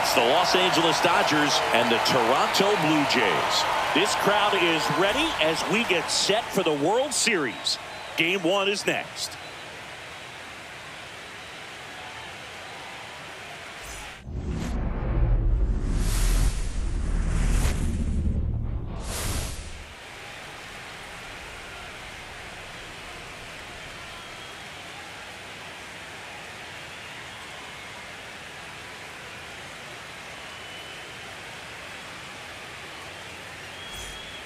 It's the Los Angeles Dodgers and the Toronto Blue Jays. This crowd is ready as we get set for the World Series. Game 1 is next.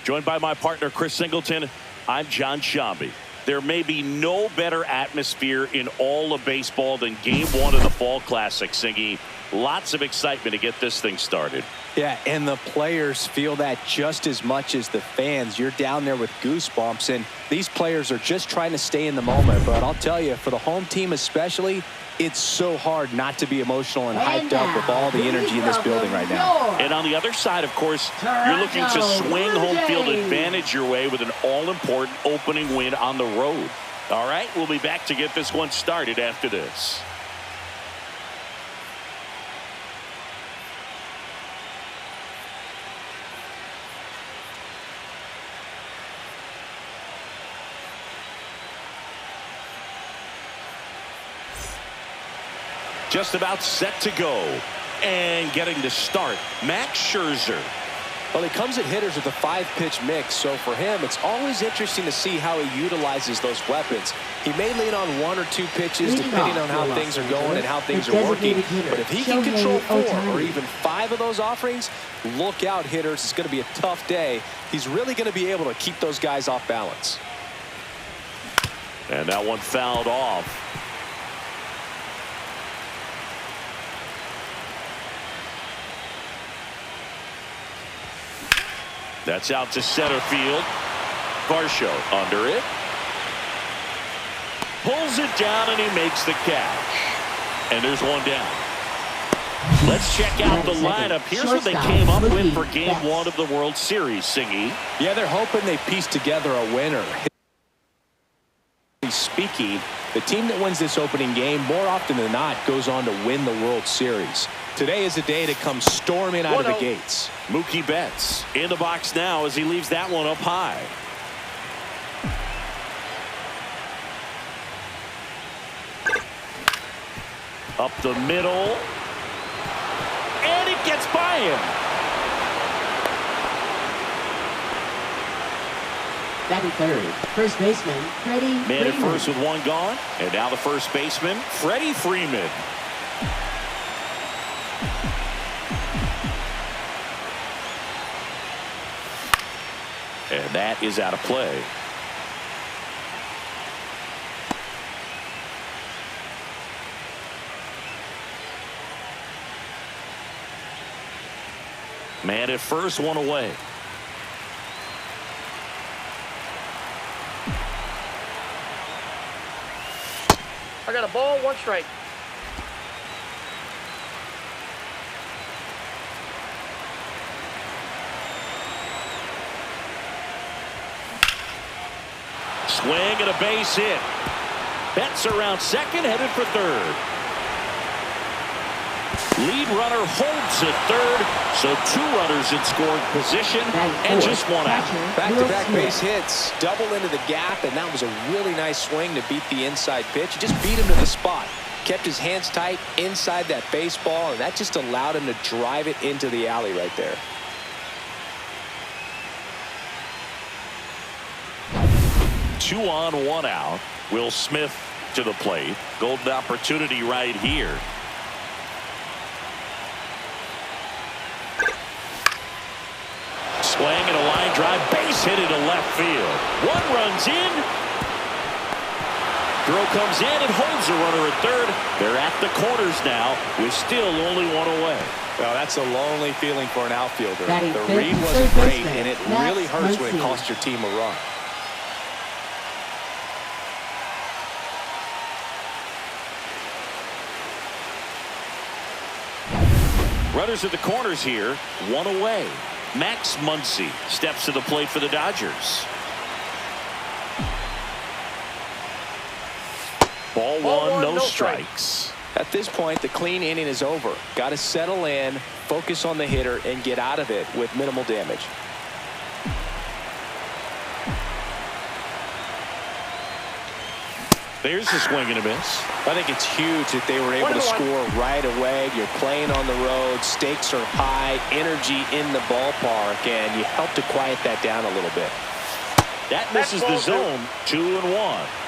Joined by my partner, Chris Singleton, I'm John Shambi. There may be no better atmosphere in all of baseball than Game 1 of the Fall Classic, Singy. Lots of excitement to get this thing started. Yeah, and the players feel that just as much as the fans. You're down there with goosebumps, and these players are just trying to stay in the moment. But I'll tell you, for the home team especially, it's so hard not to be emotional and hyped up with all the energy in this building right now. And on the other side, of course, you're looking to swing home field advantage your way with an all-important opening win on the road. All right, we'll be back to get this one started after this. Just about set to go. And getting to start, Max Scherzer. Well, he comes at hitters with a 5-pitch mix, so for him, it's always interesting to see how he utilizes those weapons. He may lean on 1 or 2 pitches, depending on how things are going and how things are working. But if he can control 4 or even 5 of those offerings, look out, hitters. It's going to be a tough day. He's really going to be able to keep those guys off balance. And that one fouled off. That's out to center field. Varsho under it. Pulls it down and he makes the catch. And there's one down. Let's check out the lineup. Here's what they came up with for Game 1 of the World Series, Singy. Yeah, they're hoping they piece together a winner. Speaking, the team that wins this opening game more often than not goes on to win the World Series. Today is a day to come storming out of the gates. Mookie Betts in the box now as he leaves that one up high. Up the middle. And it gets by him. Batting third, first baseman, Freddie Freeman. Man at first with one gone. And now the first baseman, Freddie Freeman. And that is out of play. Man at first, one away. I got a ball, 1 strike. Swing and a base hit. Betts around second, headed for third. Lead runner holds at third, so 2 runners in scoring position and just 1 out. Back-to-back base hits, double into the gap, and that was a really nice swing to beat the inside pitch. He just beat him to the spot. Kept his hands tight inside that baseball, and that just allowed him to drive it into the alley right there. Two on, 1 out. Will Smith to the plate. Golden opportunity right here. Swing and a line drive, base hit into left field. 1 runs in. Throw comes in and holds the runner at third. They're at the corners now with still only 1 away. Well, that's a lonely feeling for an outfielder. The read wasn't great, and it really hurts when it costs your team a run. Runners at the corners here, 1 away. Max Muncy steps to the plate for the Dodgers. Ball 1, no strikes. At this point, the clean inning is over. Got to settle in, focus on the hitter, and get out of it with minimal damage. There's a swing and a miss. I think it's huge that they were able to score right away. You're playing on the road. Stakes are high. Energy in the ballpark. And you help to quiet that down a little bit. That misses the zone. 2-1.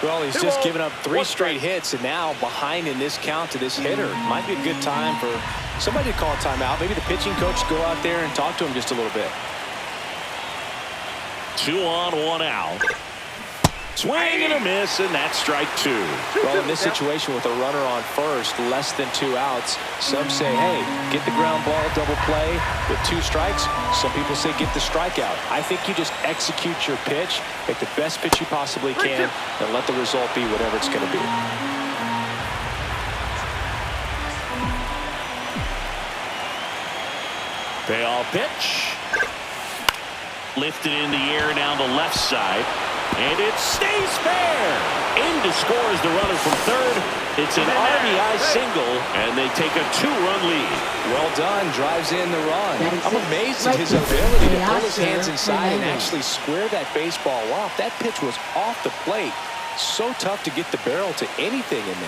Well, he's just given up 3 straight hits, and now behind in this count to this hitter. Might be a good time for somebody to call a timeout. Maybe the pitching coach go out there and talk to him just a little bit. 2 on, 1 out. Swing and a miss, and that's strike 2. Well, in this situation with a runner on first, less than 2 outs, some say, hey, get the ground ball, double play with 2 strikes. Some people say get the strikeout. I think you just execute your pitch, make the best pitch you possibly can, and let the result be whatever it's going to be. Payoff pitch. Lifted in the air down the left side. And it stays fair. In to score is the runner from third. It's an RBI single, and they take a 2-run lead. Well done. Drives in the run. I'm amazed at his ability to pull his hands inside and actually square that baseball off. That pitch was off the plate. So tough to get the barrel to anything in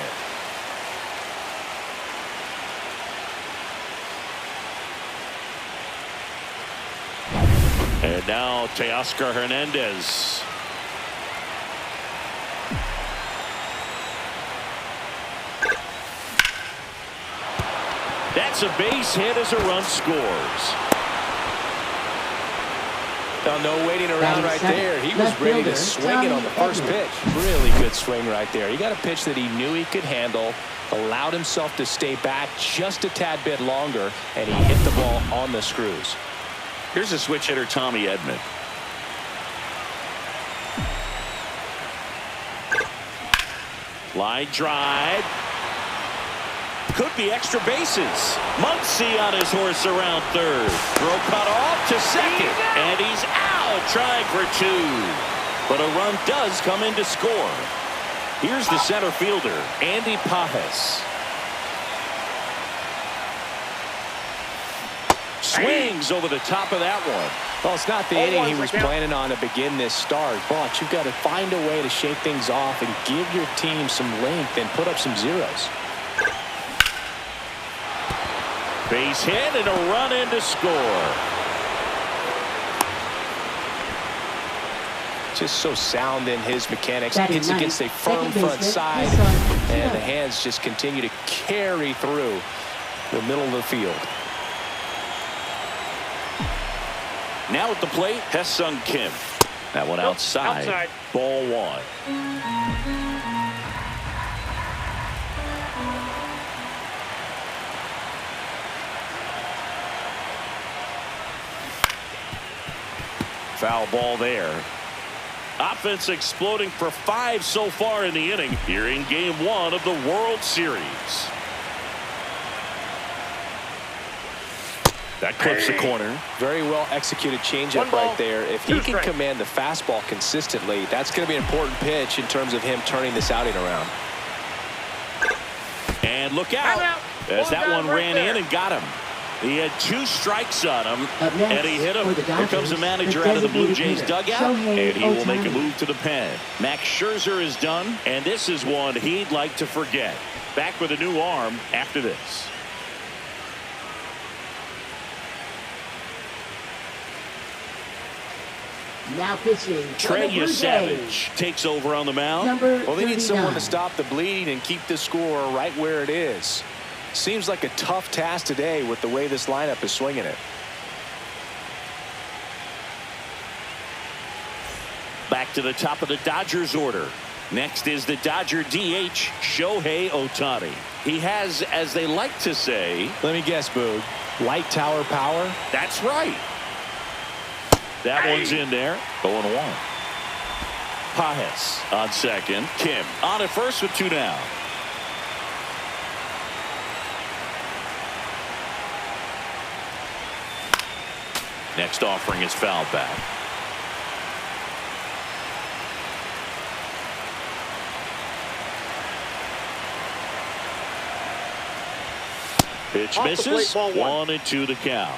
there. And now Teoscar Hernandez. That's a base hit as a run scores. No waiting around right there. He was ready to swing it on the first pitch. Really good swing right there. He got a pitch that he knew he could handle, allowed himself to stay back just a tad bit longer, and he hit the ball on the screws. Here's a switch hitter, Tommy Edman. Line drive. Could be extra bases. Muncy on his horse around third. Throw cut off to second. And he's out trying for 2. But a run does come in to score. Here's the center fielder, Andy Pajes. Swings over the top of that one. Well, it's not the inning he was planning on to begin this start, but you've got to find a way to shake things off and give your team some length and put up some zeros. Base hit and a run in to score. Just so sound in his mechanics. Hits against a firm front side, and the hands just continue to carry through the middle of the field. Now at the plate, Hesung Kim. That one outside. Ball 1. Foul ball there. Offense exploding for 5 so far in the inning here in Game 1 of the World Series. That clips the corner. Very well executed changeup right there. If he can command the fastball consistently, that's going to be an important pitch in terms of him turning this outing around. And look out, as that one ran in and got him. He had 2 strikes on him, and he hit him. Here comes the manager out of the Blue Jays dugout, and he will make a move to the pen. Max Scherzer is done, and this is one he'd like to forget. Back with a new arm after this. Now pitching. Trey Savage takes over on the mound. Well, they need someone to stop the bleeding and keep the score right where it is. Seems like a tough task today with the way this lineup is swinging it. Back to the top of the Dodgers order. Next is the Dodger DH, Shohei Ohtani. He has, as they like to say... Let me guess, Boog. Light tower power? That's right. That one's in there. 0-1. Pajes on second. Kim on at first with 2 down. Next offering is fouled back. Pitch Off the misses. plate, ball 1. 1-2 the count.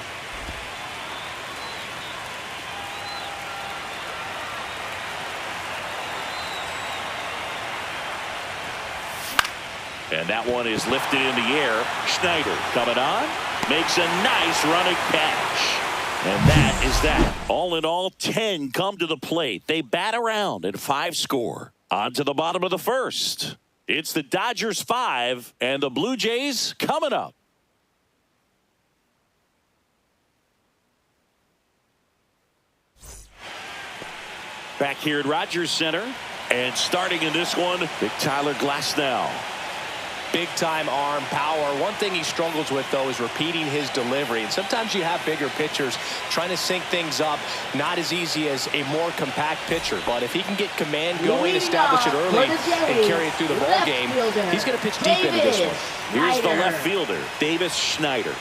And that one is lifted in the air. Schneider coming on. Makes a nice running catch. And that is that. All in all, 10 come to the plate. They bat around and 5 score. On to the bottom of the first. It's the Dodgers 5 and the Blue Jays coming up. Back here at Rogers Center. And starting in this one, Big Tyler Glasnow. Big-time arm power. One thing he struggles with, though, is repeating his delivery. And sometimes you have bigger pitchers trying to sync things up. Not as easy as a more compact pitcher. But if he can get command going, establish it early, and carry it through the ball game, he's going to pitch deep into this one. Here's the left fielder, Davis Schneider.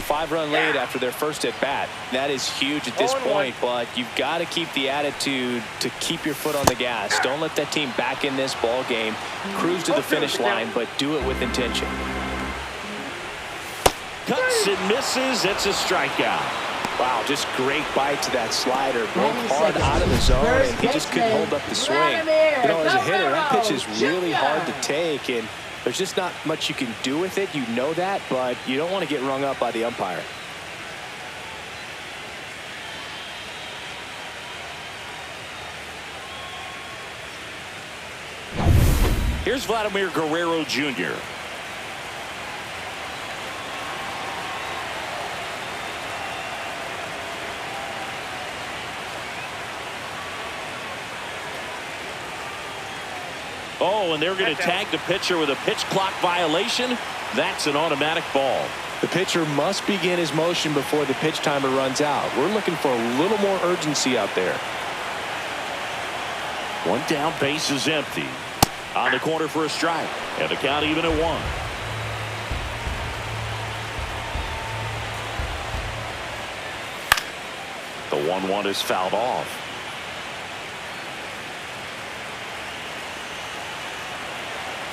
5-run lead after their first at bat. That is huge at this point, but you've got to keep the attitude to keep your foot on the gas. Don't let that team back in this ball game. Cruise to the finish line, but do it with intention. Cuts and misses. It's a strikeout. Wow, just great bite to that slider. Broke hard out of the zone, and he just couldn't hold up the swing. You know, as a hitter, that pitch is really hard to take, and there's just not much you can do with it. You know that, but you don't want to get rung up by the umpire. Here's Vladimir Guerrero Jr. Oh, and they're going to tag the pitcher with a pitch clock violation. That's an automatic ball. The pitcher must begin his motion before the pitch timer runs out. We're looking for a little more urgency out there. One down, base is empty. On the corner for a strike. And the count even at 1. The 1-1 is fouled off.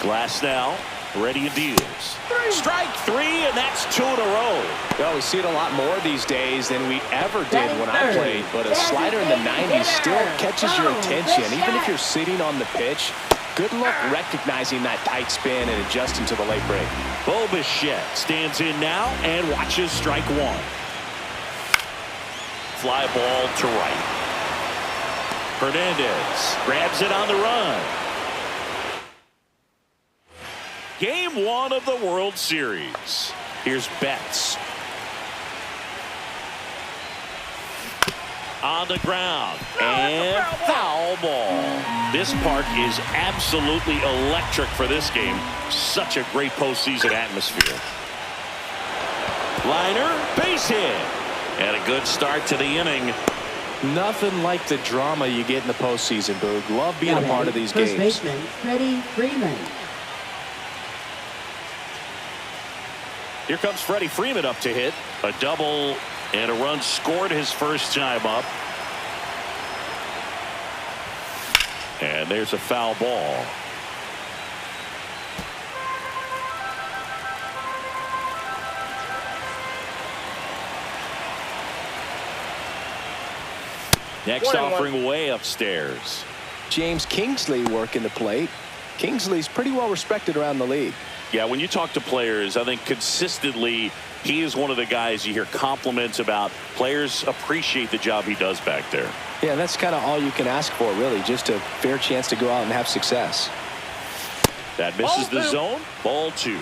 Glasnow ready and deals. Strike 3, and that's 2 in a row. Well, we see it a lot more these days than we ever did when I played, but a slider in the 90s still catches your attention. Even if you're sitting on the pitch, good luck recognizing that tight spin and adjusting to the late break. Bo Bichette stands in now and watches strike 1. Fly ball to right. Hernandez grabs it on the run. Game 1 of the World Series. Here's Betts. On the ground. And foul ball. This park is absolutely electric for this game. Such a great postseason atmosphere. Liner, base hit. And a good start to the inning. Nothing like the drama you get in the postseason, Boog. Love being a part of these games. First baseman, Freddie Freeman. Here comes Freddie Freeman up to hit. A double and a run scored his first time up. And there's a foul ball. Next offering way upstairs. James Kingsley working the plate. Kingsley's pretty well respected around the league. Yeah, when you talk to players, I think consistently he is one of the guys you hear compliments about. Players appreciate the job he does back there. Yeah, that's kind of all you can ask for, really, just a fair chance to go out and have success. That misses the zone. Ball 2.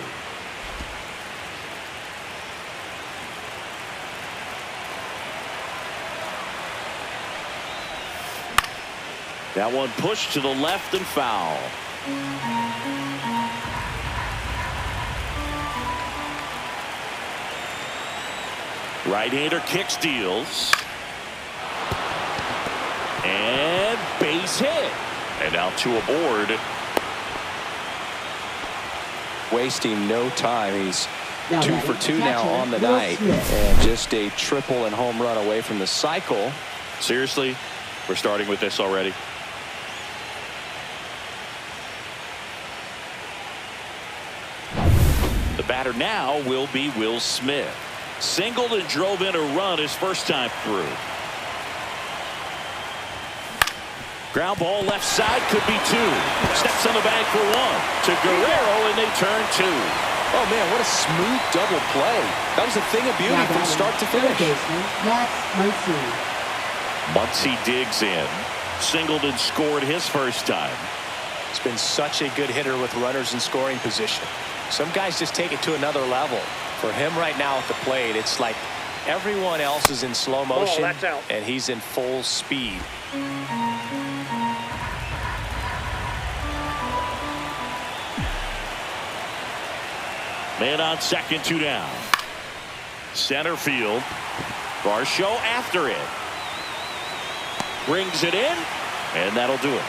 That one pushed to the left and foul. Right-hander kicks, deals. And base hit. And now 2 aboard. Wasting no time. He's Now 2 for 2 now on the night. And just a triple and home run away from the cycle. Seriously, we're starting with this already. batter now will be Will Smith. Singled and drove in a run his first time through. Ground ball left side, could be two. Steps on the bag for one. To Guerrero, and they turn two. Oh, man, what a smooth double play. That was a thing of beauty from start to finish. Muncy digs in. Singled and scored his first time. He's been such a good hitter with runners in scoring position. Some guys just take it to another level. For him right now at the plate, it's like everyone else is in slow motion, and he's in full speed. Man on second, two down. Center field. Varsho after it. Brings it in, and that'll do it.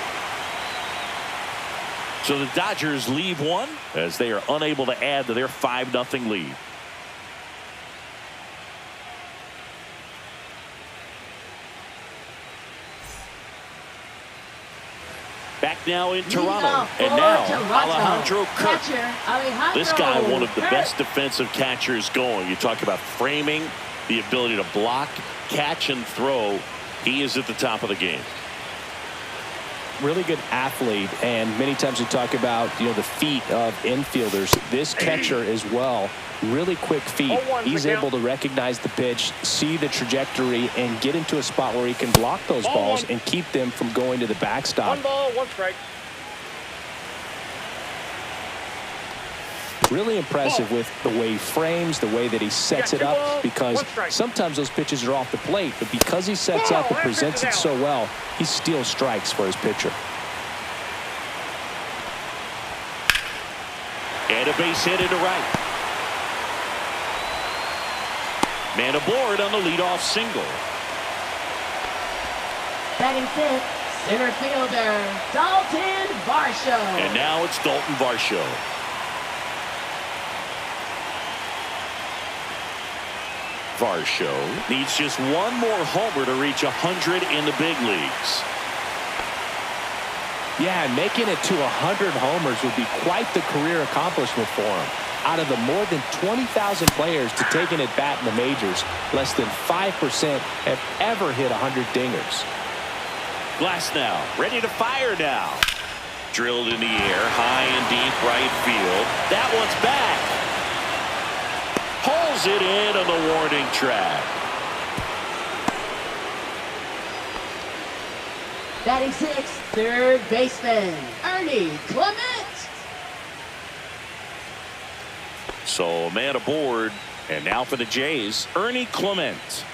So the Dodgers leave one as they are unable to add to their 5-0 lead. Back now in Toronto, and now Alejandro Kirk. This guy, one of the best defensive catchers going. You talk about framing, the ability to block, catch, and throw. He is at the top of the game. Really good athlete, and many times we talk about the feet of infielders. This catcher as well, really quick feet. He's able to recognize the pitch, see the trajectory, and get into a spot where he can block those balls and keep them from going to the backstop. 1 ball, 1 strike. Really impressive with the way he frames, the way that he sets it up, because sometimes those pitches are off the plate, but because he sets up and presents it so well, he steals strikes for his pitcher. And a base hit into right. Man aboard on the leadoff single. Batting fifth, center fielder, Dalton Varsho. And now it's Dalton Varsho. Varsho needs just one more homer to reach 100 in the big leagues. Yeah, and making it to 100 homers would be quite the career accomplishment for him. Out of the more than 20,000 players to take an at-bat in the majors, less than 5% have ever hit 100 dingers. Glasnow ready to fire now. Drilled in the air, high and deep right field. That one's back. Pulls it in on the warning track. Batting sixth, third baseman, Ernie Clement. So a man aboard, and now for the Jays, Ernie Clement.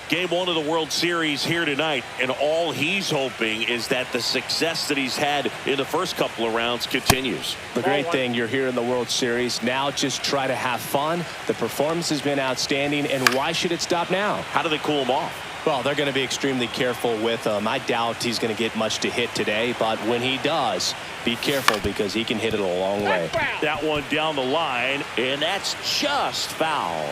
Game 1 of the World Series here tonight, and all he's hoping is that the success that he's had in the first couple of rounds continues. The great thing, you're here in the World Series. Now just try to have fun. The performance has been outstanding, and why should it stop now? How do they cool him off? Well, they're going to be extremely careful with him. I doubt he's going to get much to hit today, but when he does, be careful because he can hit it a long way. That one down the line, and that's just foul.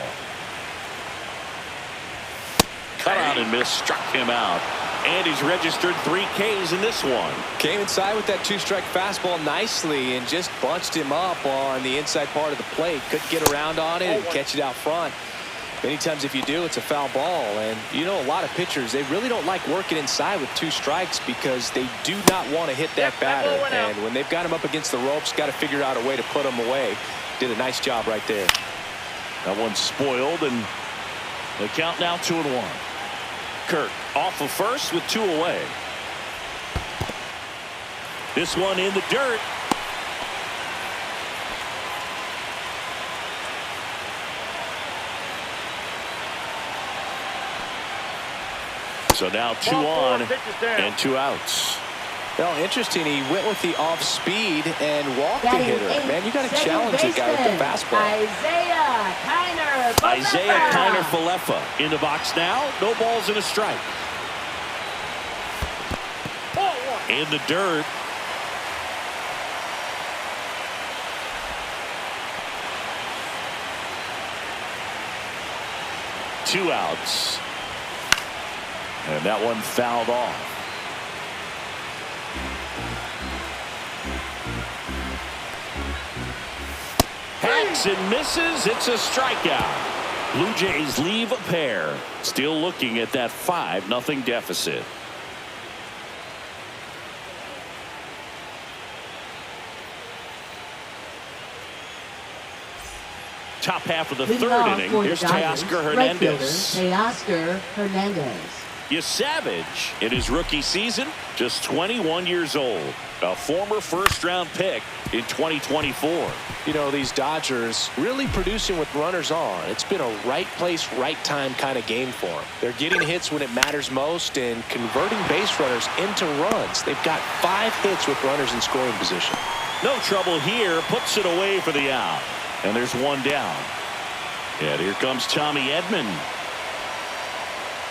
Cut out and miss, struck him out. And he's registered 3 Ks in this one. Came inside with that 2-strike fastball nicely and just bunched him up on the inside part of the plate. Couldn't get around on it and catch it out front. Many times if you do, it's a foul ball. And a lot of pitchers, they really don't like working inside with 2 strikes because they do not want to hit that batter. And when they've got him up against the ropes, got to figure out a way to put him away. Did a nice job right there. That one's spoiled, and the count now 2-1. Kirk off of first with 2 away. This one in the dirt. So now 2 on and 2 outs. Well, interesting. He went with the off speed and walked the hitter. Man, you got to challenge the guy with the fastball. Isaiah Kiner-Falefa in the box now. No balls and a strike. In the dirt. Two outs. And that one fouled off. Had swings and misses. It's a strikeout. Blue Jays leave a pair. Still looking at that 5-0 deficit. Top half of the third inning. Here's Teoscar Hernandez. Teoscar Hernandez. Savage in his rookie season, just 21 years old. A former first-round pick in 2024. You know, these Dodgers really producing with runners on. It's been a right place, right time kind of game for them. They're getting hits when it matters most and converting base runners into runs. They've got 5 hits with runners in scoring position. No trouble here. Puts it away for the out. And there's one down. And here comes Tommy Edman.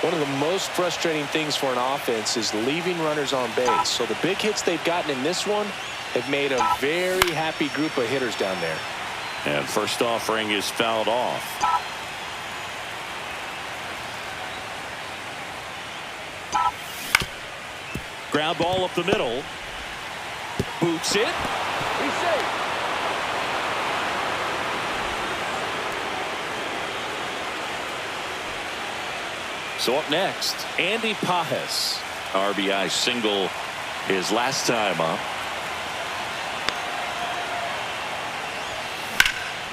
One of the most frustrating things for an offense is leaving runners on base. So the big hits they've gotten in this one have made a very happy group of hitters down there. And first offering is fouled off. Ground ball up the middle. Boots it. He's safe. So up next, Andy Pajes. RBI single his last time up.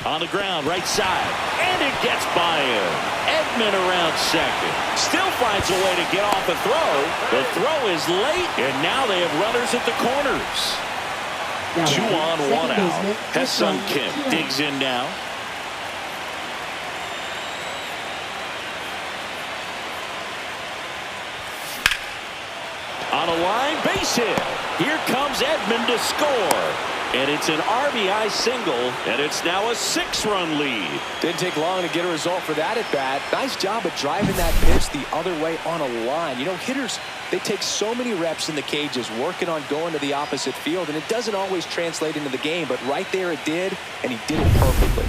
On the ground, right side. And it gets by him. Edman around second. Still finds a way to get off the throw. The throw is late, and now they have runners at the corners. 2 on, 1 out. Ha-Seong Kim digs in now. On a line, base hit. Here comes Edman to score. And it's an RBI single, and it's now a 6-run lead. Didn't take long to get a result for that at bat. Nice job of driving that pitch the other way on a line. You know, hitters, they take so many reps in the cages working on going to the opposite field, and it doesn't always translate into the game, but right there it did, and he did it perfectly.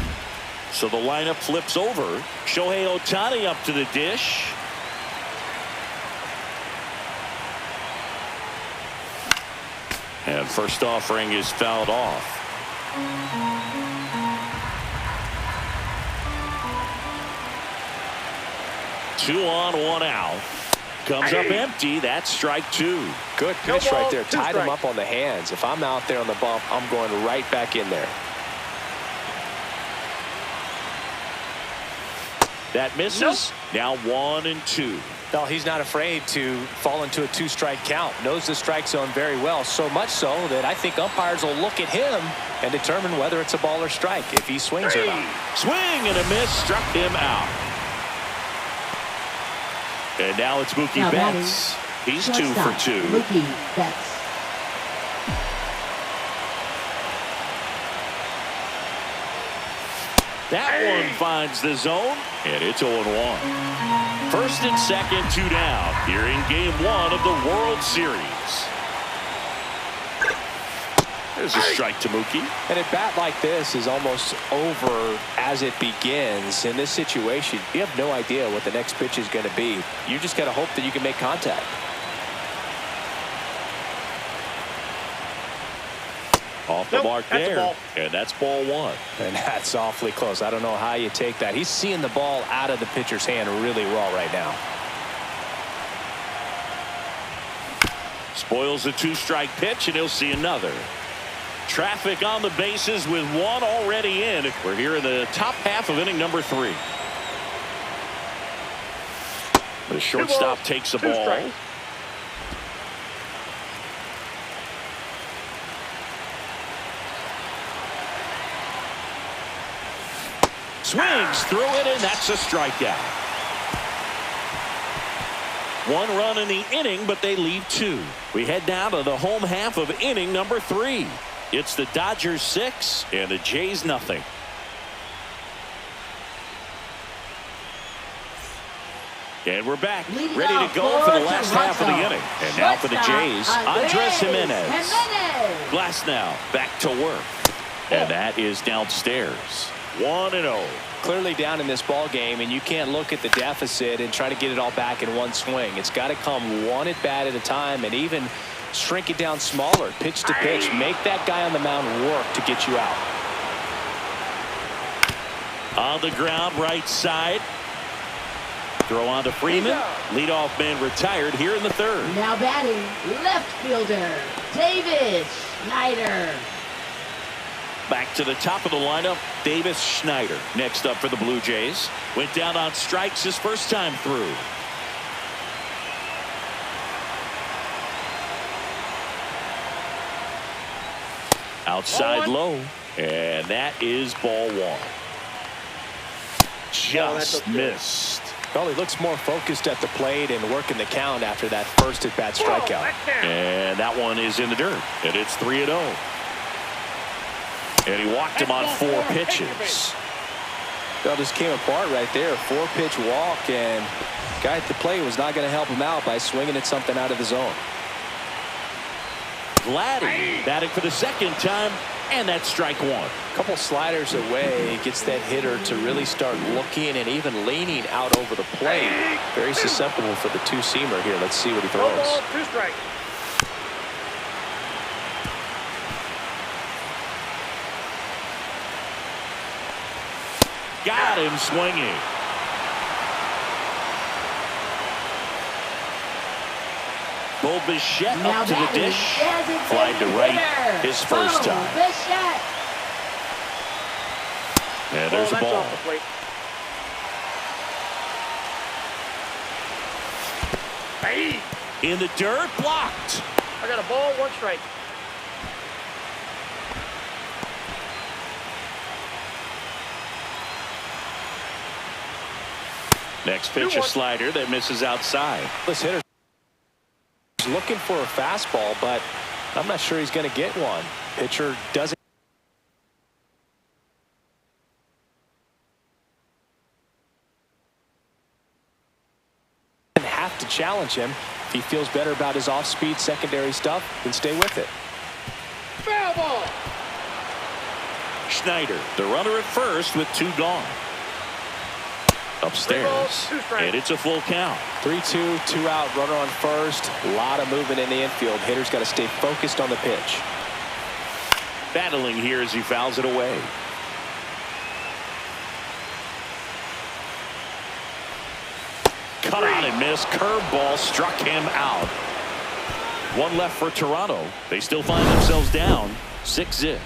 So the lineup flips over. Shohei Ohtani up to the dish. And first offering is fouled off. Two on, 1 out. Comes up empty. That's strike 2. Good pitch right there. Tied him up on the hands. If I'm out there on the bump, I'm going right back in there. That misses. Now 1 and 2. No, he's not afraid to fall into a 2-strike count. Knows the strike zone very well, so much so that I think umpires will look at him and determine whether it's a ball or strike if he swings or not. Swing and a miss, struck him out. And now it's Mookie Betts. He's 2 for 2. Mookie Betts. That one finds the zone, and it's 0-1. First and second, 2 down here in Game 1 of the World Series. There's a strike to Mookie. And a bat like this is almost over as it begins. In this situation, you have no idea what the next pitch is going to be. You just got to hope that you can make contact. Off the mark there, and that's ball 1. And that's awfully close. I don't know how you take that. He's seeing the ball out of the pitcher's hand really well right now. Spoils a 2-strike pitch, and he'll see another. Traffic on the bases with 1 already in. We're here in the top half of inning number 3. The shortstop takes the ball. Strikes. Swings through it, and that's a strikeout. 1 run in the inning, but they leave 2. We head down to the home half of inning number 3. It's the Dodgers 6 and the Jays nothing. And we're back, ready to go for the last half of the inning. And now for the Jays, Andres Jimenez. Glasnow back to work. And that is downstairs. 1-0. Clearly down in this ball game, and you can't look at the deficit and try to get it all back in one swing. It's got to come 1 at bat at a time, and even shrink it down smaller, pitch to pitch. Make that guy on the mound work to get you out. On the ground, right side. Throw on to Freeman. Leadoff man retired here in the third. Now batting, left fielder, David Schneider. Back to the top of the lineup, Davis Schneider. Next up for the Blue Jays. Went down on strikes his first time through. Outside low, and that is ball one. Just missed. Well, he looks more focused at the plate and working the count after that first at-bat strikeout. And that one is in the dirt, and it's 3-0. And he walked him on 4 pitches. Well, just came apart right there. 4-pitch walk, and guy at the plate was not going to help him out by swinging at something out of the zone. Vladdy batting for the second time, and that's strike one. A couple sliders away, gets that hitter to really start looking and even leaning out over the plate. Very susceptible for the two-seamer here. Let's see what he throws. 2 strikes. Got him swinging. Bo Bichette up to the dish. Fly to right his first time. And there's a ball. In the dirt, blocked. I got a ball, 1 strike. Next pitch, a slider that misses outside. This hitter is looking for a fastball, but I'm not sure he's going to get one. Pitcher doesn't have to challenge him. If he feels better about his off-speed secondary stuff, then stay with it. Foul ball. Schneider, the runner at first with 2 gone. Upstairs, and it's a full count. 3-2, 2 out, runner on first. A lot of movement in the infield. Hitter's got to stay focused on the pitch. Battling here as he fouls it away. Cut out and missed. Curveball struck him out. 1 left for Toronto. They still find themselves down 6-0.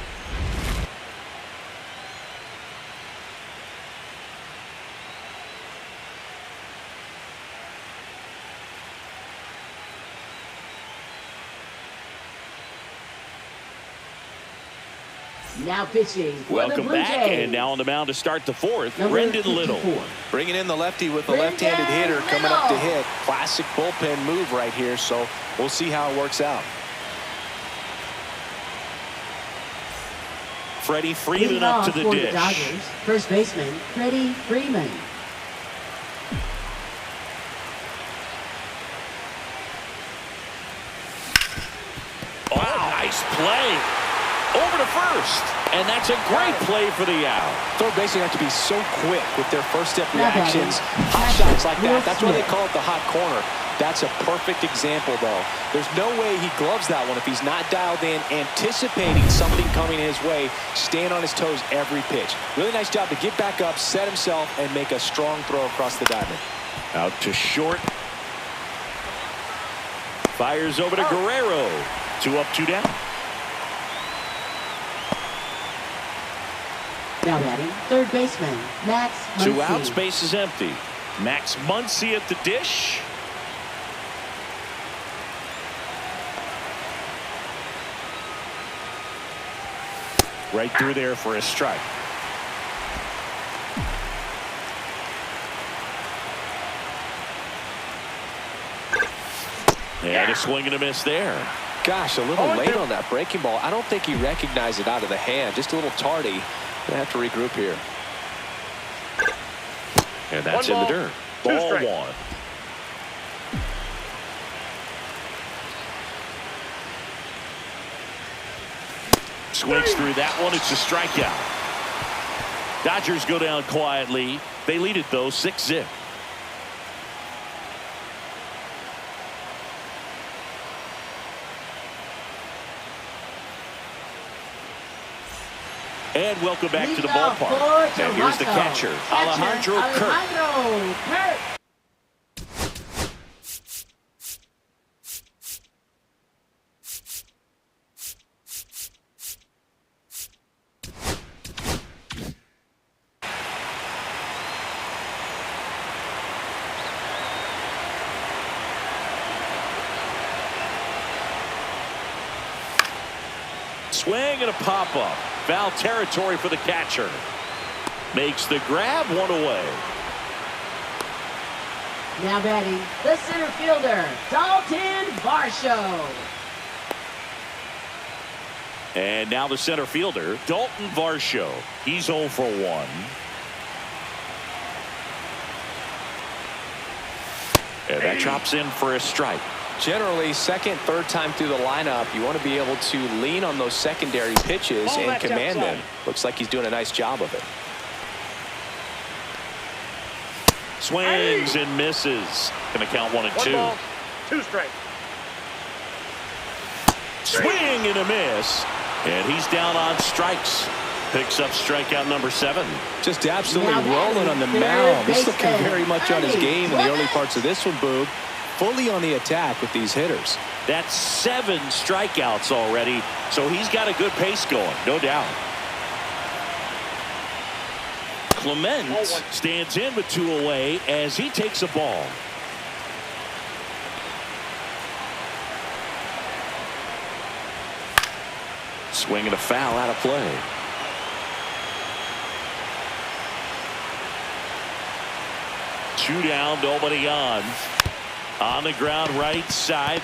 Now pitching. Welcome back, and now on the mound to start the 4th, Brendan Little. Bringing in the lefty with the left-handed hitter coming up to hit. Classic bullpen move right here, so we'll see how it works out. Freddie Freeman up to the dish. Dodgers, first baseman, Freddie Freeman. Oh, nice play. Over to first, and that's a great play for the out. Third basemen have to be so quick with their first step reactions. Hot shots like that. That's why they call it the hot corner. That's a perfect example, though. There's no way he gloves that one if he's not dialed in, anticipating something coming his way, staying on his toes every pitch. Really nice job to get back up, set himself, and make a strong throw across the diamond. Out to short. Fires over to Guerrero. 2 up, 2 down. Now batting, third baseman, Max Muncy. 2 outs, base is empty. Max Muncy at the dish. Right through there for a strike. And a swing and a miss there. Gosh, a little late on that breaking ball. I don't think he recognized it out of the hand. Just a little tardy. Gonna have to regroup here. And that's in the dirt. Ball 1. Swings through that one. It's a strikeout. Dodgers go down quietly. They lead it, though, 6-0. And welcome back to the Leadoff ballpark. for And here's the Toronto. catcher, Alejandro Kirk. Alejandro Kirk. Swing and a pop-up. Foul territory for the catcher. Makes the grab, one away. Now batting, the center fielder, Dalton Varsho. And now the center fielder, Dalton Varsho. He's 0 for 1. And that drops in for a strike. Generally, second, third time through the lineup, you want to be able to lean on those secondary pitches and command them. Looks like he's doing a nice job of it. Swings and misses. Going to count 1 and 2. 1 ball, 2 strikes. Swing and a miss. And he's down on strikes. Picks up strikeout number 7. Just absolutely Now rolling on the batting, mound. third He's looking baseman, very much on his Ernie game in the early Clemens. parts of this one, Boog. Fully on the attack with these hitters. That's 7 strikeouts already. So he's got a good pace going, no doubt. Clement stands in with 2 away as he takes a ball. Swing and a foul out of play. Two down, nobody on. On the ground, right side.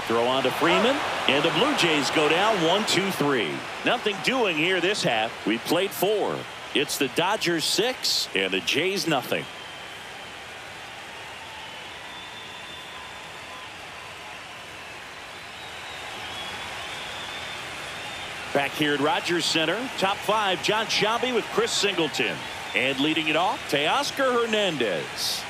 Throw on to Freeman. And the Blue Jays go down 1-2-3. Nothing doing here this half. We played 4. It's the Dodgers 6 and the Jays nothing. Back here at Rogers Center, top 5, John Shambi with Chris Singleton. And leading it off, Teoscar Hernandez.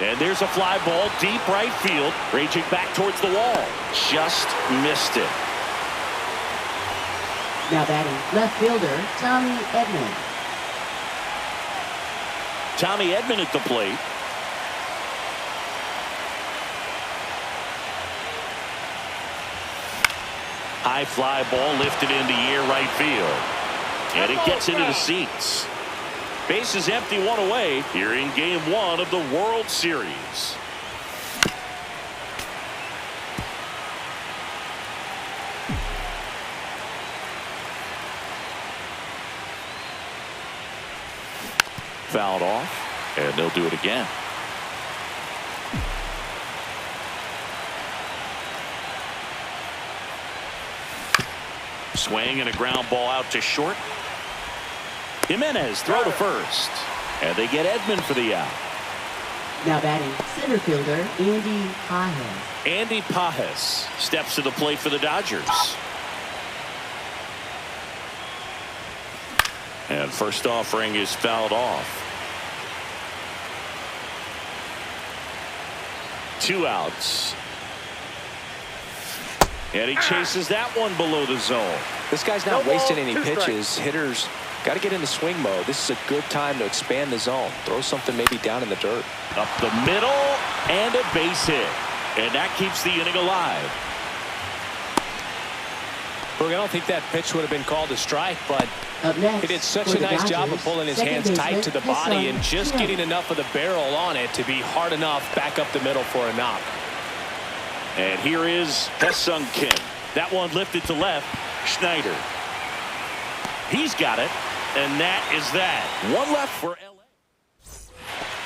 And there's a fly ball deep right field, raging back towards the wall. Just missed it. Now batting, left fielder, Tommy Edman. Tommy Edman at the plate. High fly ball lifted into air right field. And it gets into the seats. Base is empty, 1 away here in game 1 of the World Series. Fouled off, and they'll do it again. Swing and a ground ball out to short. Jimenez throw to first. And they get Edman for the out. Now batting, center fielder, Andy Pajes. Andy Pajes steps to the plate for the Dodgers. And first offering is fouled off. 2 outs. And he chases that one below the zone. This guy's not No wasting ball, any 2 pitches. strikes. Hitters got to get into swing mode. This is a good time to expand the zone. Throw something maybe down in the dirt. Up the middle and a base hit. And that keeps the inning alive. Look, I don't think that pitch would have been called a strike, but Up next, he did such for a the nice job of Dodgers, pulling his second hands tight baseman, to the his body son, and just Tim. getting enough of the barrel on it to be hard enough back up the middle for a knock. And here is Hesung Kim. That one lifted to left. Schneider. He's got it. And that is that. 1 left for LA.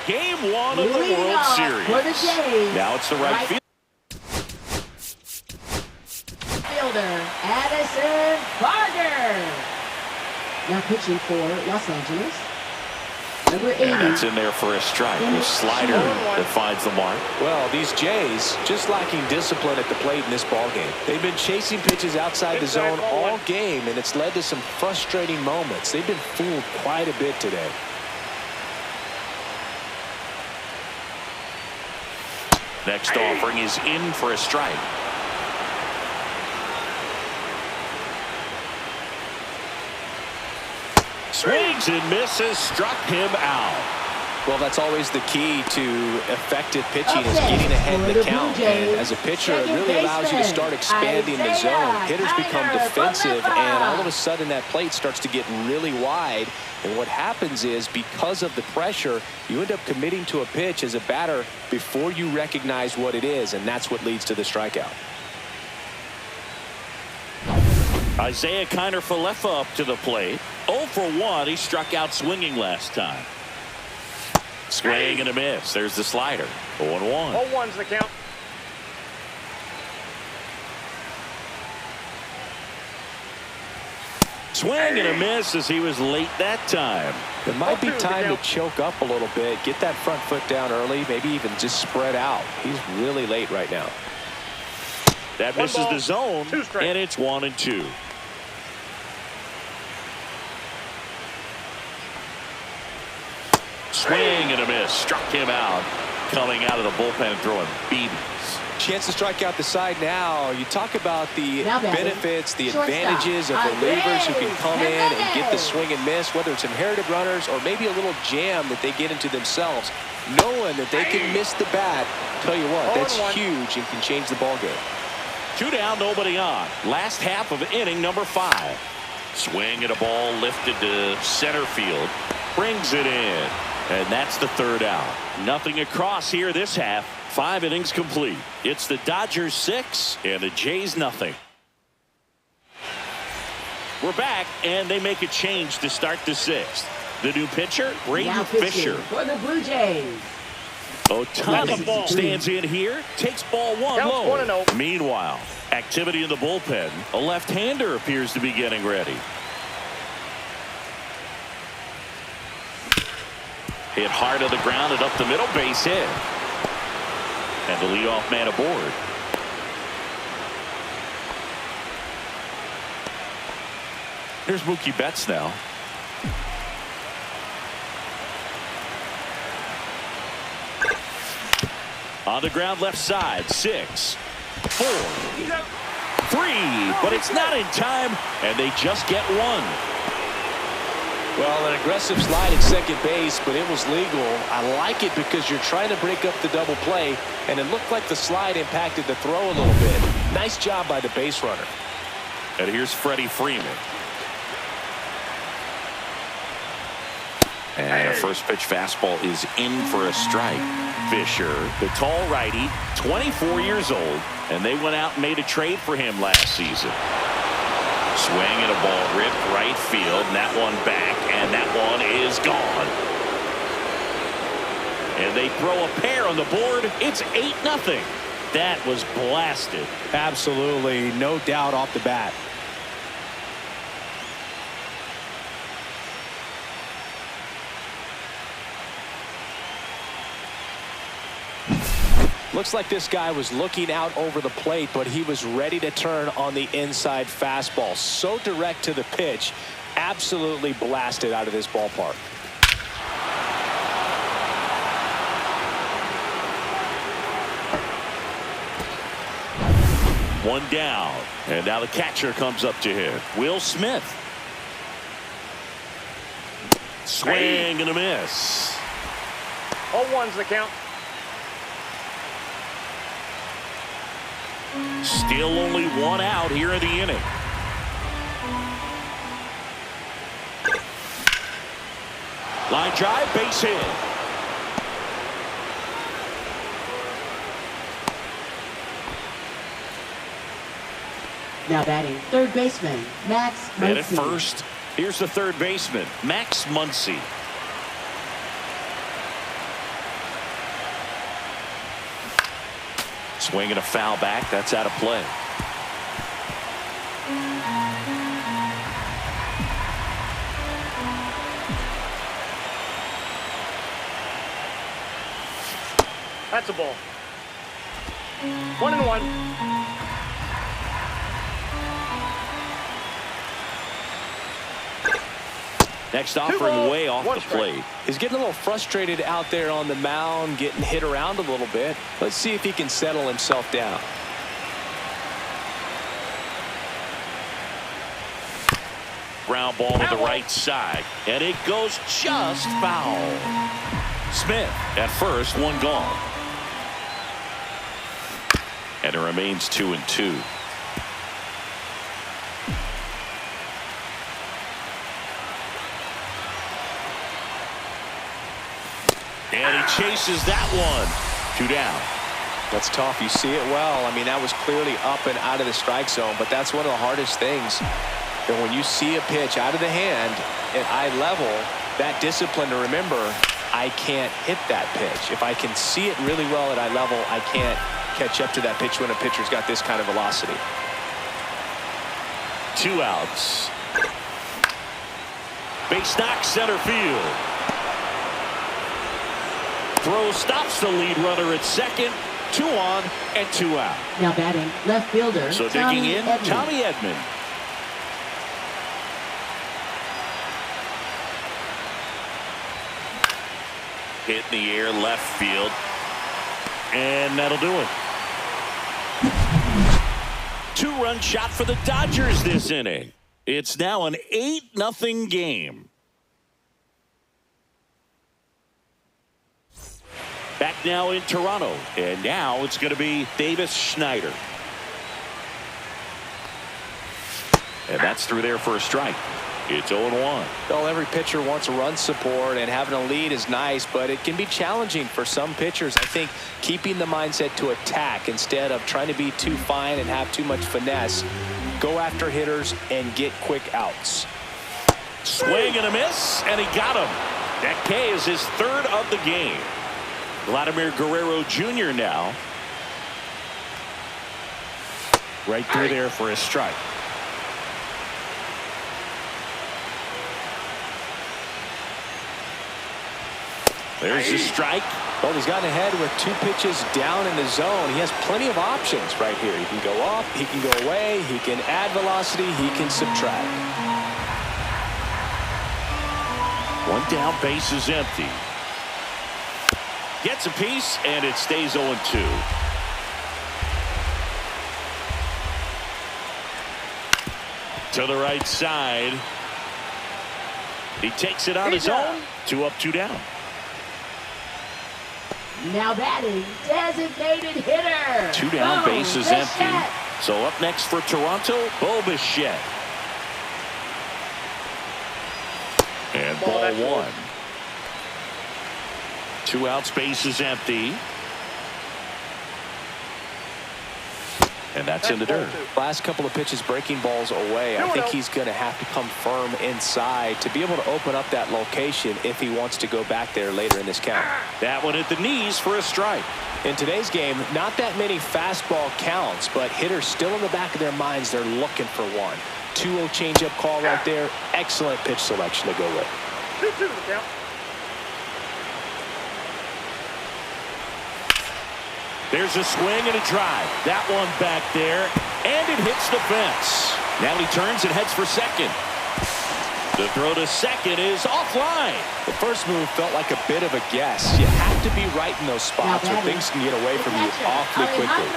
Game 1 of the Leading World off Series. for the Jays. Now it's the right field. Fielder, Addison Barger. Now pitching for Los Angeles. Number 80. That's in there for a strike. The slider that finds the mark. Well, these Jays just lacking discipline at the plate in this ballgame. They've been chasing pitches outside the zone all game, and it's led to some frustrating moments. They've been fooled quite a bit today. Next offering is in for a strike. Swings and misses, struck him out. Well, that's always the key to effective pitching is getting ahead in the count. And as a pitcher, it really allows you to start expanding the zone. Hitters become defensive, and all of a sudden that plate starts to get really wide. And what happens is, because of the pressure, you end up committing to a pitch as a batter before you recognize what it is, and that's what leads to the strikeout. Isaiah Kiner-Falefa up to the plate. 0 for 1. He struck out swinging last time. Swing and a miss. There's the slider. 0-1. 0-1's the count. Swing and a miss as he was late that time. It might be time to choke up a little bit, get that front foot down early, maybe even just spread out. He's really late right now. That misses the zone, and it's 1-2. Swing and a miss. Struck him out. Coming out of the bullpen and throwing BBs. Chance to strike out the side now. You talk about the benefits, the advantages of relievers who can come in and get the swing and miss, whether it's inherited runners or maybe a little jam that they get into themselves. Knowing that they can miss the bat, tell you what, that's huge and can change the ball game. 2 down, nobody on. Last half of inning number 5. Swing at a ball lifted to center field. Brings it in. And that's the 3rd out. Nothing across here this half. 5 innings complete. It's the Dodgers 6 and the Jays nothing. We're back, and they make a change to start the 6th. The new pitcher, Braden Fisher. For the Blue Jays. Ohtani stands in here, takes ball 1 low. 1-0. Meanwhile, activity in the bullpen. A left-hander appears to be getting ready. Hit hard to the ground and up the middle, base hit. And the leadoff man aboard. Here's Mookie Betts now. On the ground left side, 6, 4, 3, but it's not in time, and they just get 1. Well, an aggressive slide at second base, but it was legal. I like it because you're trying to break up the double play, and it looked like the slide impacted the throw a little bit. Nice job by the base runner. And here's Freddie Freeman. And a first pitch fastball is in for a strike. Fisher, the tall righty, 24 years old, and they went out and made a trade for him last season. Swing and a ball ripped right field, and that one back, and that one is gone. And they throw a pair on the board. It's 8-0. That was blasted. Absolutely, no doubt off the bat. Looks like this guy was looking out over the plate, but he was ready to turn on the inside fastball. So direct to the pitch, absolutely blasted out of this ballpark. One down, and now the catcher comes up to him. Will Smith. Swing and a miss. 0-1's the count. Still only 1 out here in the inning. Line drive, base hit. Now batting, third baseman, Max Muncy. And at first, here's the third baseman, Max Muncy. Swing and a foul back. That's out of play. That's a ball. 1-1. Next offering way off the plate. He's getting a little frustrated out there on the mound, getting hit around a little bit. Let's see if he can settle himself down. Ground ball to the right side, and it goes just foul. Smith at first, one gone. And it remains 2-2. And he chases that one. 2 down. That's tough. You see it well. I mean, that was clearly up and out of the strike zone, but that's one of the hardest things. And when you see a pitch out of the hand at eye level, that discipline to remember, I can't hit that pitch. If I can see it really well at eye level, I can't catch up to that pitch when a pitcher's got this kind of velocity. 2 outs. Base knock center field. Throw stops the lead runner at second. 2 on and 2 out. Now batting, left fielder. So digging in, Tommy Edman. Hit in the air, left field. And that'll do it. 2-run shot for the Dodgers this inning. It's now an 8-0 game. Back now in Toronto, and now it's going to be Davis Schneider. And that's through there for a strike. It's 0-1. Well, every pitcher wants run support, and having a lead is nice, but it can be challenging for some pitchers. I think keeping the mindset to attack instead of trying to be too fine and have too much finesse. Go after hitters and get quick outs. Swing and a miss, and he got him. That K is his 3rd of the game. Vladimir Guerrero Jr. now. Right through there for a strike. There's the strike. Well, he's gotten ahead with 2 pitches down in the zone. He has plenty of options right here. He can go up, he can go away, he can add velocity, he can subtract. 1 down, base is empty. Gets a piece, and it stays 0-2. To the right side. He takes it on his own. 2 up, 2 down. Now batting, designated hitter. 2 down, base is empty. So up next for Toronto, Bo Bichette. And ball 1. 2 outs, base is empty. And that's in the dirt. Last couple of pitches breaking balls away. I think he's going to have to come firm inside to be able to open up that location if he wants to go back there later in this count. That one at the knees for a strike. In today's game, not that many fastball counts, but hitters still in the back of their minds, they're looking for one. 2-0 changeup call right there. Excellent pitch selection to go with. 2-2 the count. There's a swing and a drive. That one back there, and it hits the fence. Now he turns and heads for second. The throw to second is offline. The first move felt like a bit of a guess. You have to be right in those spots or things can get away from you awfully quickly.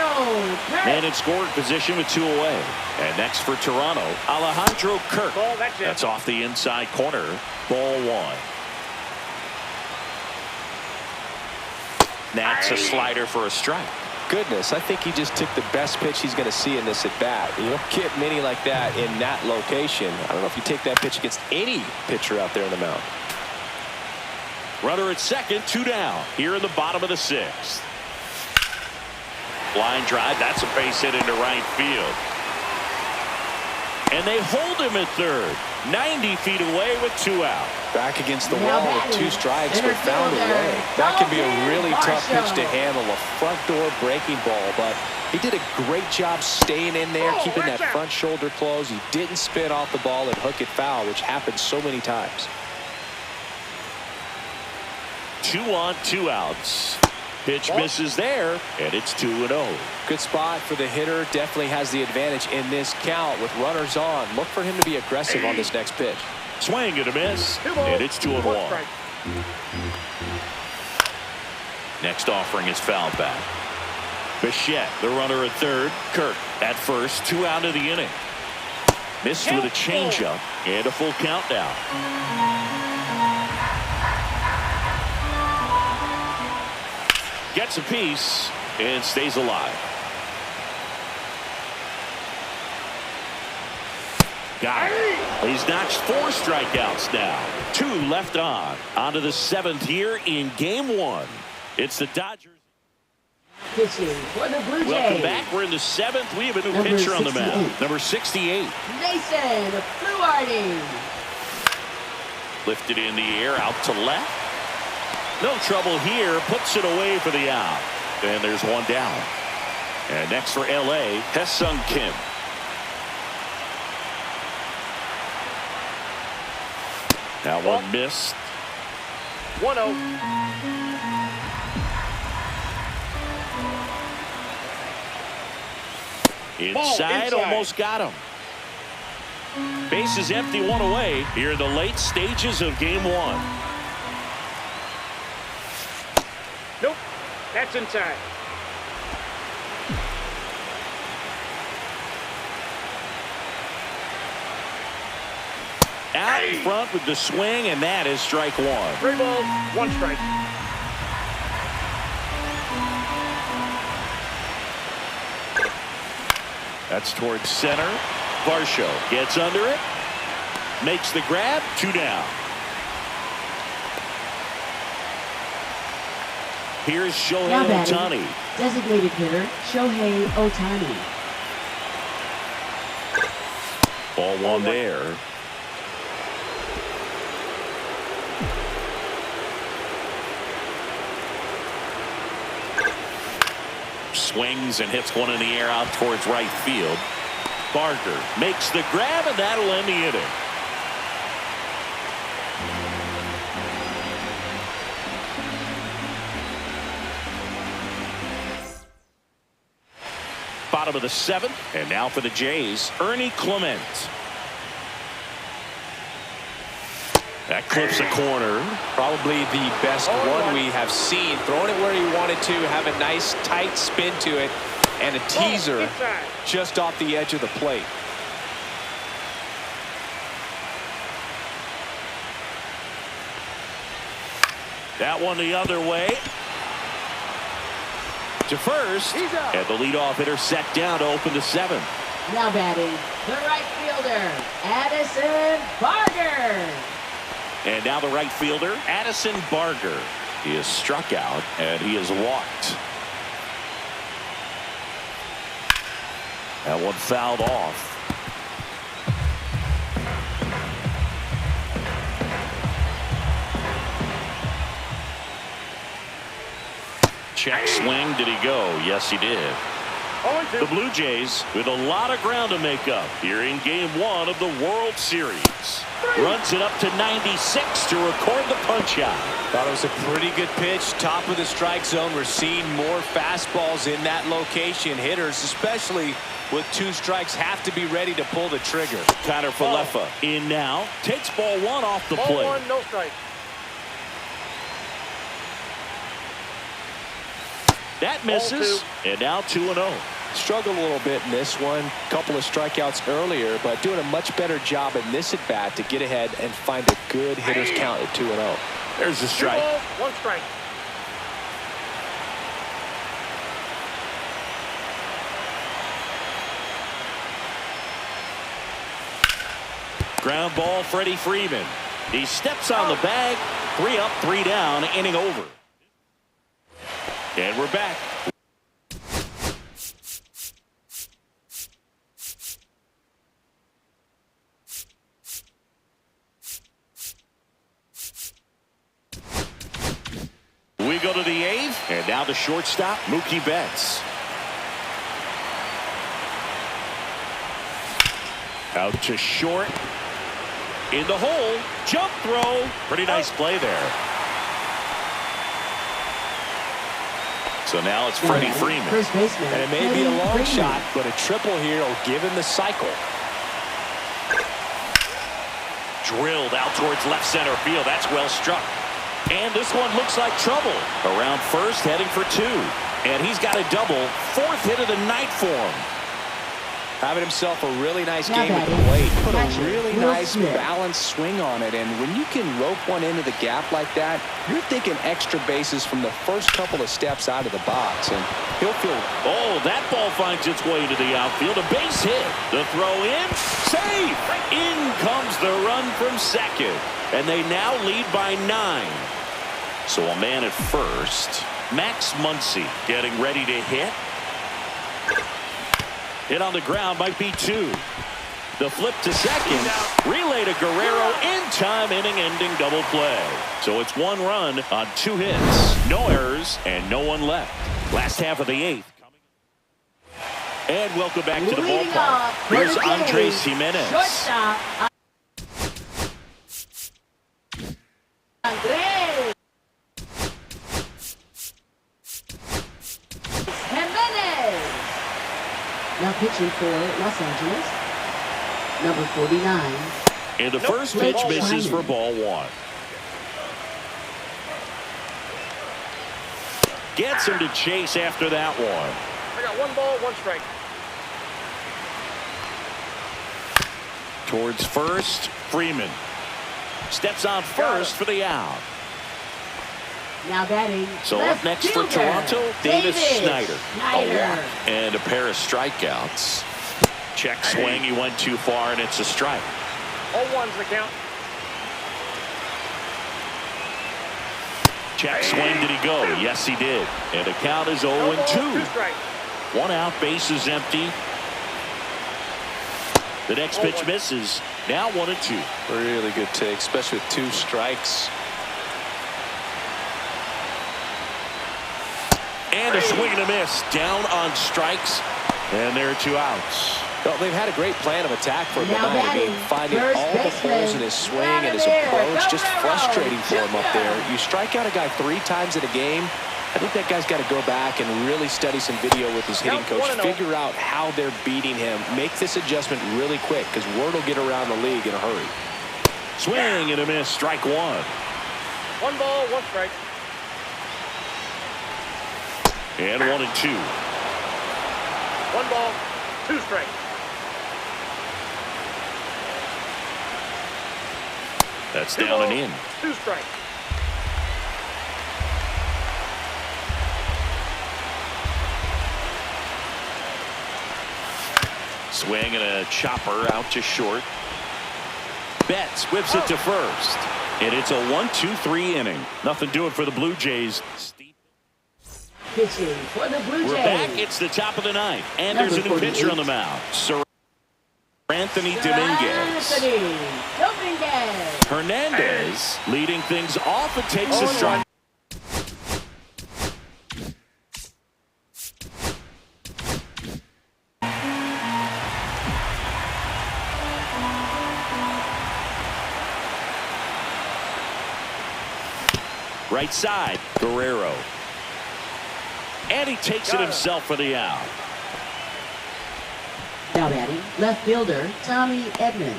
Man in scoring position with 2 away. And next for Toronto, Alejandro Kirk. That's off the inside corner. Ball 1. That's a slider for a strike. Goodness, I think he just took the best pitch he's going to see in this at-bat. You don't get many like that in that location. I don't know if you take that pitch against any pitcher out there in the mound. Runner at second, 2 down. Here in the bottom of the 6th. Line drive, that's a base hit into right field. And they hold him at third. 90 feet away with 2 out. Back against the wall with 2 strikes, but found a way. That can be a really tough pitch to handle, a front door breaking ball, but he did a great job staying in there, keeping that front shoulder closed. He didn't spin off the ball and hook it foul, which happens so many times. 2 on, 2 outs. Pitch misses there, and it's 2-0. Good spot for the hitter. Definitely has the advantage in this count with runners on. Look for him to be aggressive on this next pitch. Swing and a miss, and it's 2-1. Next offering is fouled back. Bichette, the runner at third. Kirk at first. 2 out of the inning. Missed with a changeup and a full count now. Gets a piece and stays alive. Got it. He's notched 4 strikeouts now. 2 left on. On to the 7th here in game 1. It's the Dodgers. Pitching for the Blue Jays. Welcome back. We're in the 7th. We have a new pitcher on the mound. Number 68. Mason Fluharty. Lifted in the air out to left. No trouble here. Puts it away for the out. And there's one down. And next for L.A., Hesung Kim. That one missed. 1-0. Inside, almost got him. Base is empty, 1 away here in the late stages of game 1. Nope. That's inside. Out in front with the swing, and that is strike 1. 3 balls, 1 strike. That's towards center. Varsho gets under it. Makes the grab. 2 down. Here's Shohei Ohtani. Designated hitter Shohei Ohtani. Ball 1 there. Swings and hits one in the air out towards right field. Barker makes the grab, and that'll end the inning. Bottom of the 7th, and now for the Jays, Ernie Clement. That clips a corner. Probably the best one we have seen. Throwing it where he wanted to, have a nice tight spin to it, and a teaser just off the edge of the plate. That one the other way. To first, and the leadoff hitter set down to open the 7th. Now batting, the right fielder, Addison Barger. And now the right fielder, Addison Barger. He is struck out, and he is walked. That one fouled off. Check swing. Did he go? Yes, he did. The Blue Jays with a lot of ground to make up here in game 1 of the World Series. Runs it up to 96 to record the punch out. Thought it was a pretty good pitch. Top of the strike zone. We're seeing more fastballs in that location. Hitters, especially with 2 strikes, have to be ready to pull the trigger. Connor Falefa in now. Takes ball 1 off the plate. Ball 1, no strike. That misses, and now 2-0. Struggled a little bit in this one. Couple of strikeouts earlier, but doing a much better job in this at bat to get ahead and find a good hitter's count at 2-0. There's the strike. 2 balls, 1 strike. Ground ball, Freddie Freeman. He steps on the bag. 3 up, 3 down, inning over. And we're back. We go to the 8th, and now the shortstop, Mookie Betts. Out to short. In the hole. Jump throw. Pretty nice play there. So now it's Freddie Freeman. First baseman. And it may be a long shot, but a triple here will give him the cycle. Drilled out towards left center field. That's well struck. And this one looks like trouble. Around first, heading for two. And he's got a double. Fourth hit of the night for him. Having himself a really nice game at the plate. Put a really nice balanced swing on it. And when you can rope one into the gap like that, you're thinking extra bases from the first couple of steps out of the box. And he'll feel... Oh, that ball finds its way to the outfield. A base hit. The throw in. Safe. In comes the run from second. And they now lead by 9. So a man at first. Max Muncy getting ready to hit. Hit on the ground might be 2. The flip to second. Relay to Guerrero in time, inning-ending double play. So it's 1 run on 2 hits. No errors and no one left. Last half of the 8th. And welcome back to the ballpark. Here's Andres Jimenez. Shortstop. Andres Jimenez. Now pitching for Los Angeles, number 49. And the first pitch misses for ball 1. Gets him to chase after that one. I got 1 ball, 1 strike. Towards first, Freeman. Steps on first for the out. Now batting. So up next for Toronto, Davis Snyder. A walk and a pair of strikeouts. Check swing, he went too far, and it's a strike. All ones the count. Check swing, did he go? Yes, he did. And the count is 0-2. 2 strikes. 1 out, base is empty. The next pitch misses. Now 1-2. Really good take, especially with 2 strikes. And a swing and a miss. Down on strikes. And there are 2 outs. Well, they've had a great plan of attack for him tonight. I mean, finding all the holes in his swing and his approach, just frustrating for him up there. You strike out a guy 3 times in a game, I think that guy's got to go back and really study some video with his hitting coach, figure out how they're beating him, make this adjustment really quick, because word will get around the league in a hurry. Swing and a miss, strike 1. 1 ball, 1 strike. And 1-2. 1 ball, 2 strikes. That's down and in. 2 strikes. Swing and a chopper out to short. Betts whips it to first. And it's a 1-2-3 inning. Nothing doing for the Blue Jays. Pitching for the Blue Jays. We're back. It's the top of the 9th. And there's a new pitcher on the mound. Sir Anthony Dominguez. Hernandez leading things off and takes a strike. Right side, Guerrero. And he takes it himself for the out. Now batting, left fielder Tommy Edman.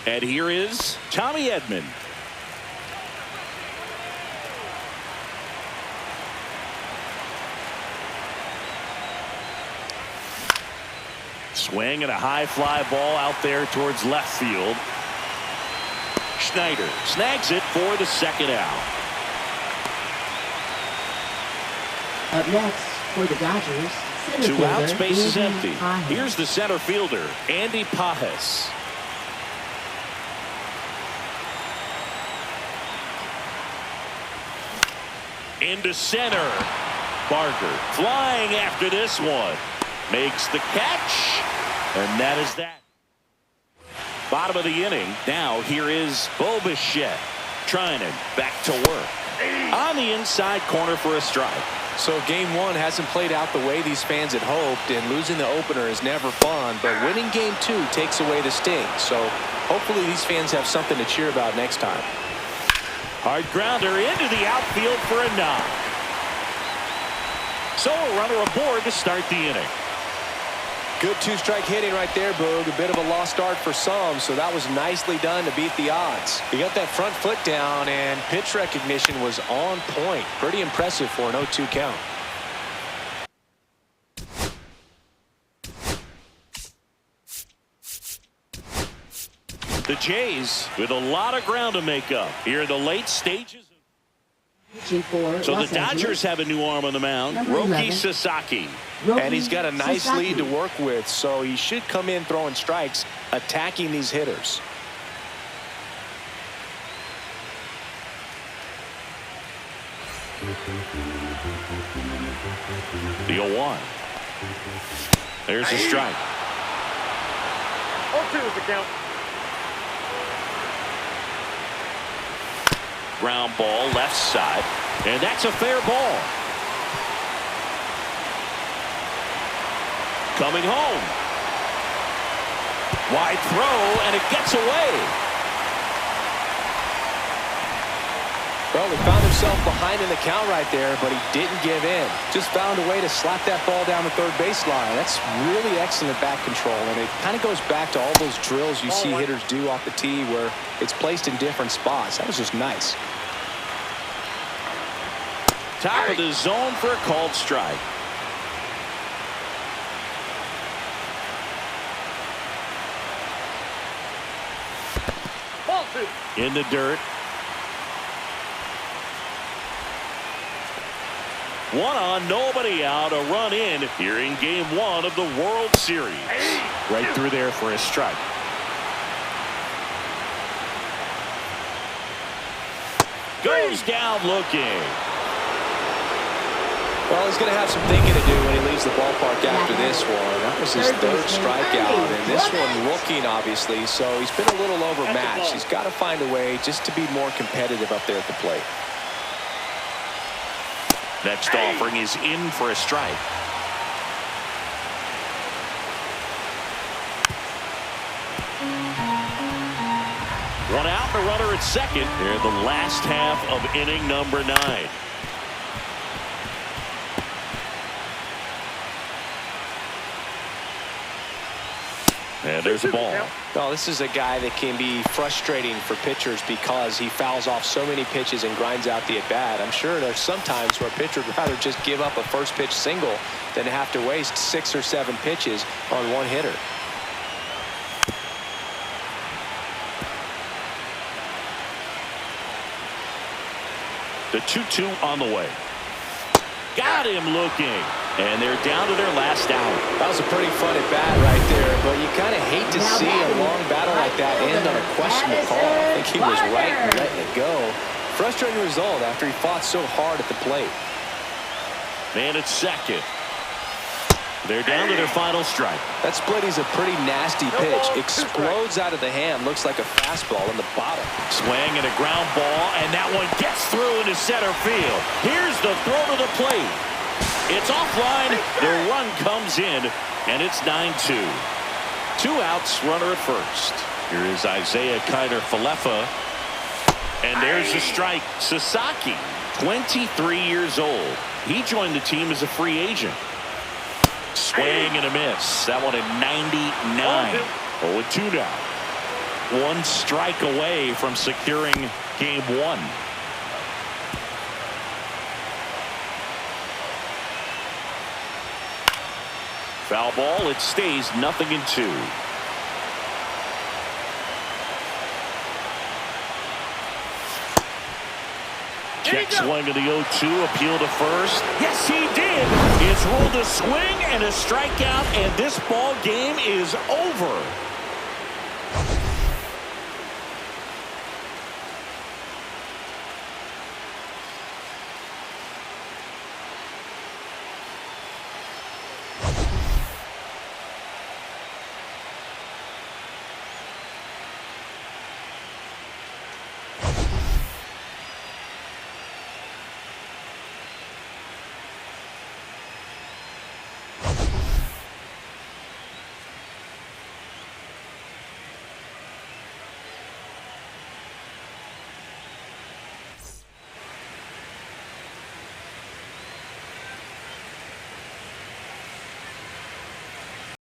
And here is Tommy Edman. Swing and a high fly ball out there towards left field. Schneider snags it for the second out. Up next for the Dodgers, center 2 fielder, outs, base is Andy empty. Pajes. Here's the center fielder, Andy Pajes. Into center. Barker flying after this one. Makes the catch. And that is that. Bottom of the inning. Now here is Bo Bichette. Trinan back to work. On the inside corner for a strike. So game 1 hasn't played out the way these fans had hoped, and losing the opener is never fun, but winning game 2 takes away the sting. So hopefully these fans have something to cheer about next time. Hard grounder into the outfield for a knock. So a runner aboard to start the inning. Good two-strike hitting right there, Boog. A bit of a lost start for some, so that was nicely done to beat the odds. He got that front foot down, and pitch recognition was on point. Pretty impressive for an 0-2 count. The Jays with a lot of ground to make up here in the late stages. So the Dodgers have a new arm on the mound, Roki Sasaki. And he's got a nice lead to work with, so he should come in throwing strikes, attacking these hitters. The 0-1. There's a strike. 0-2 is the count. Ground ball left side, and that's a fair ball. Coming home. Wide throw, and it gets away. Well, he found himself behind in the count right there, but he didn't give in. Just found a way to slap that ball down the third baseline. That's really excellent bat control, and it kind of goes back to all those drills you see hitters do off the tee where it's placed in different spots. That was just nice. Top of the zone for a called strike. Ball 2. In the dirt. One on, nobody out, a run in here in Game 1 of the World Series. Right through there for a strike. Goes down looking. Well, he's going to have some thinking to do when he leaves the ballpark after this one. That was his third strikeout, and this one looking, obviously, so he's been a little overmatched. He's got to find a way just to be more competitive up there at the plate. Next offering is in for a strike. One out, the runner at second. Here in the last half of inning number 9. And there's a ball. Well, this is a guy that can be frustrating for pitchers because he fouls off so many pitches and grinds out the at-bat. I'm sure there's some times where a pitcher would rather just give up a first pitch single than to have to waste 6 or 7 pitches on one hitter. The 2-2 on the way. Got him looking. And they're down to their last out. That was a pretty fun at bat right there, but you kind of hate to see a long battle like that end on a questionable call. I think he was right in letting it go. Frustrating result after he fought so hard at the plate. Man at second. They're down to their final strike. That split is a pretty nasty pitch. Explodes out of the hand. Looks like a fastball in the bottom. Swing and a ground ball, and that one gets through into center field. Here's the throw to the plate. It's offline. The run comes in, and it's 9-2. 2 outs, runner at first. Here is Isaiah Kiner-Falefa. And there's a strike. Sasaki, 23 years old. He joined the team as a free agent. Swing and a miss. That one at 99. 0-2 now. 1 strike away from securing Game 1. Foul ball. It stays 0-2. Check swing of the 0-2. Appeal to first. Yes, he did. It's ruled a swing and a strikeout, and this ball game is over.